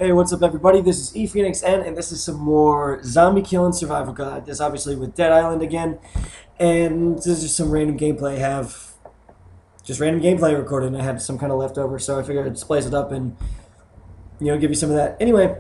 Hey, what's up, everybody? This is ePhoenixN, and this is some more Zombie Killing Survival Guide. This is obviously with Dead Island again, and this is just some random gameplay. I have just random gameplay recorded, and I had some kind of leftover, so I figured I'd splice it up and give you some of that. Anyway,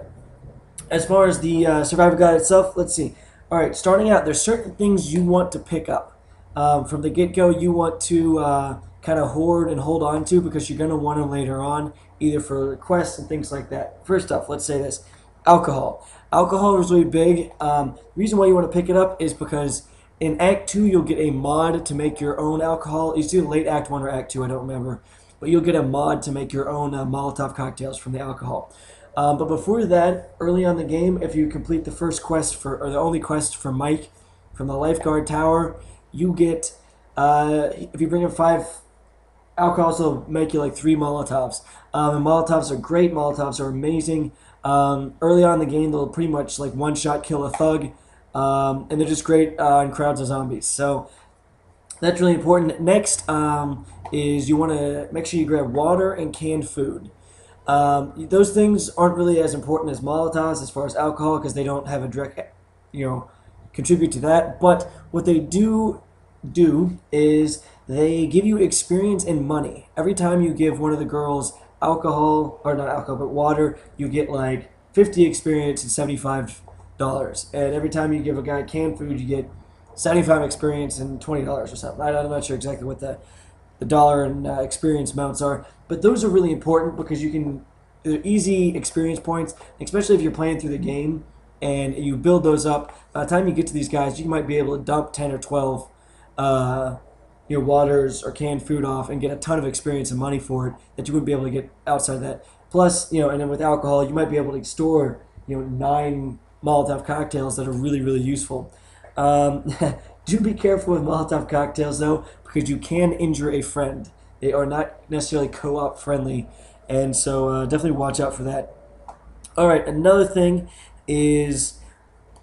as far as the survival guide itself, let's see. All right, starting out, there's certain things you want to pick up from the get-go. You want to kind of hoard and hold on to because you're going to want them later on, either for quests and things like that. First off, let's say this. Alcohol. Alcohol is really big. The reason why you want to pick it up is because in Act 2, you'll get a mod to make your own alcohol. It's either late Act 1 or Act 2, I don't remember. But you'll get a mod to make your own Molotov cocktails from the alcohol. But before that, early on in the game, if you complete the first quest or the only quest for Mike from the lifeguard tower, you get, if you bring in 5 alcohols, they'll make you like 3 Molotovs. And Molotovs are great. Molotovs are amazing. Early on in the game, they'll pretty much like one-shot kill a thug. And they're just great in crowds of zombies. So that's really important. Next is you want to make sure you grab water and canned food. Those things aren't really as important as Molotovs as far as alcohol because they don't have a direct, contribute to that. But what they do is they give you experience and money. Every time you give one of the girls alcohol, or not alcohol, but water, you get like 50 experience and $75. And every time you give a guy canned food, you get 75 experience and $20 or something. I'm not sure exactly what the dollar and experience amounts are, but those are really important because they're easy experience points, especially if you're playing through the game and you build those up. By the time you get to these guys, you might be able to dump 10 or 12 waters or canned food off and get a ton of experience and money for it that you wouldn't be able to get outside of that. Plus, and then with alcohol, you might be able to store 9 Molotov cocktails that are really, really useful. Do be careful with Molotov cocktails, though, because you can injure a friend. They are not necessarily co-op friendly, and so definitely watch out for that. All right, another thing is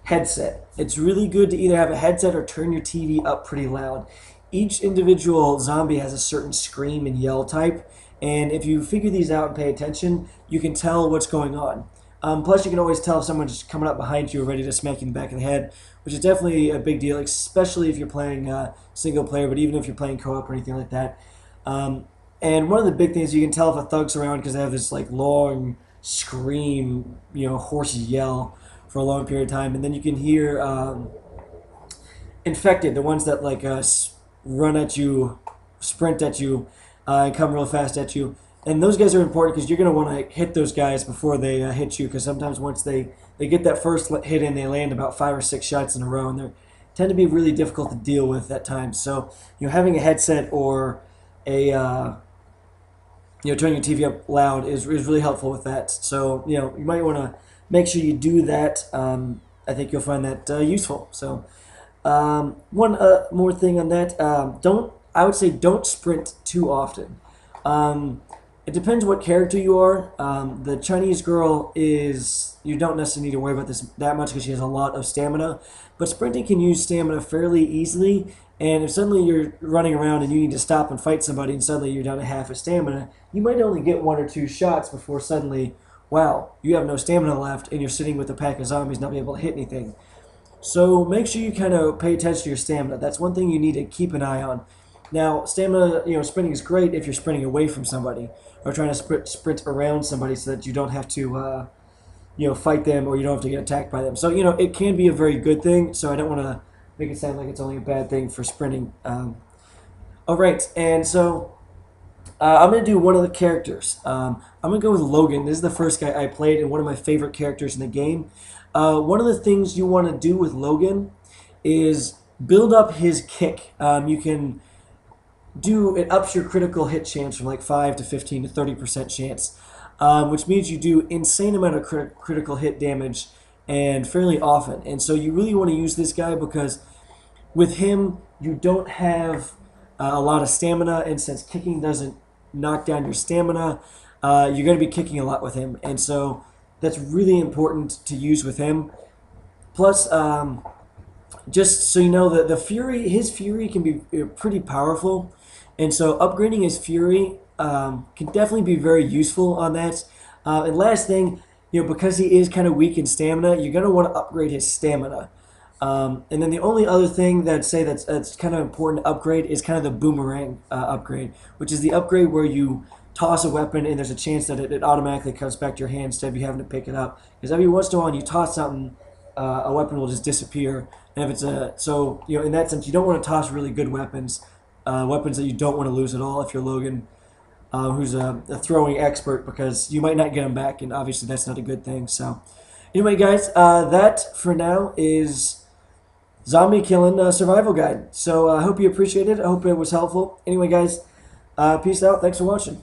headset. It's really good to either have a headset or turn your TV up pretty loud. Each individual zombie has a certain scream and yell type, and if you figure these out and pay attention, you can tell what's going on. Plus, you can always tell if someone's coming up behind you ready to smack you in the back of the head, which is definitely a big deal, especially if you're playing single player, but even if you're playing co-op or anything like that. And one of the big things, you can tell if a thug's around because they have this like long scream, hoarse yell for a long period of time. And then you can hear infected, the ones that like run at you, sprint at you, and come real fast at you. And those guys are important because you're going to want to hit those guys before they hit you, because sometimes once they get that first hit in, they land about 5 or 6 shots in a row, and they tend to be really difficult to deal with at times. So having a headset or a turning your TV up loud is really helpful with that. So you might want to make sure you do that. I think you'll find that useful. So one more thing on that, I would say don't sprint too often. It depends what character you are. The Chinese girl you don't necessarily need to worry about this that much because she has a lot of stamina, but sprinting can use stamina fairly easily, and if suddenly you're running around and you need to stop and fight somebody and suddenly you're down to half a stamina, you might only get 1 or 2 shots before suddenly, wow, you have no stamina left and you're sitting with a pack of zombies not being able to hit anything. So make sure you kind of pay attention to your stamina. That's one thing you need to keep an eye on. Now, stamina, sprinting is great if you're sprinting away from somebody or trying to sprint around somebody so that you don't have to, fight them or you don't have to get attacked by them. So, it can be a very good thing, so I don't want to make it sound like it's only a bad thing for sprinting. All right, and so I'm going to do one of the characters. I'm going to go with Logan. This is the first guy I played and one of my favorite characters in the game. One of the things you want to do with Logan is build up his kick. It ups your critical hit chance from like 5 to 15 to 30% chance, which means you do insane amount of critical hit damage and fairly often. And so you really want to use this guy because with him you don't have a lot of stamina, and since kicking doesn't knock down your stamina, you're going to be kicking a lot with him, and so that's really important to use with him. Plus, just so you know, his fury can be pretty powerful. And so upgrading his fury can definitely be very useful on that. And last thing, because he is kind of weak in stamina, you're going to want to upgrade his stamina. And then the only other thing that I'd say that's kind of important to upgrade is kind of the boomerang upgrade, which is the upgrade where you toss a weapon and there's a chance that it automatically comes back to your hand instead of you having to pick it up. Because every once in a while, when you toss something, a weapon will just disappear. And if it's in that sense, you don't want to toss really good weapons, weapons that you don't want to lose at all. If you're Logan, who's a throwing expert, because you might not get them back, and obviously that's not a good thing. So, anyway, guys, that for now is Zombie Killin Survival Guide. So I hope you appreciated it. I hope it was helpful. Anyway, guys, peace out. Thanks for watching.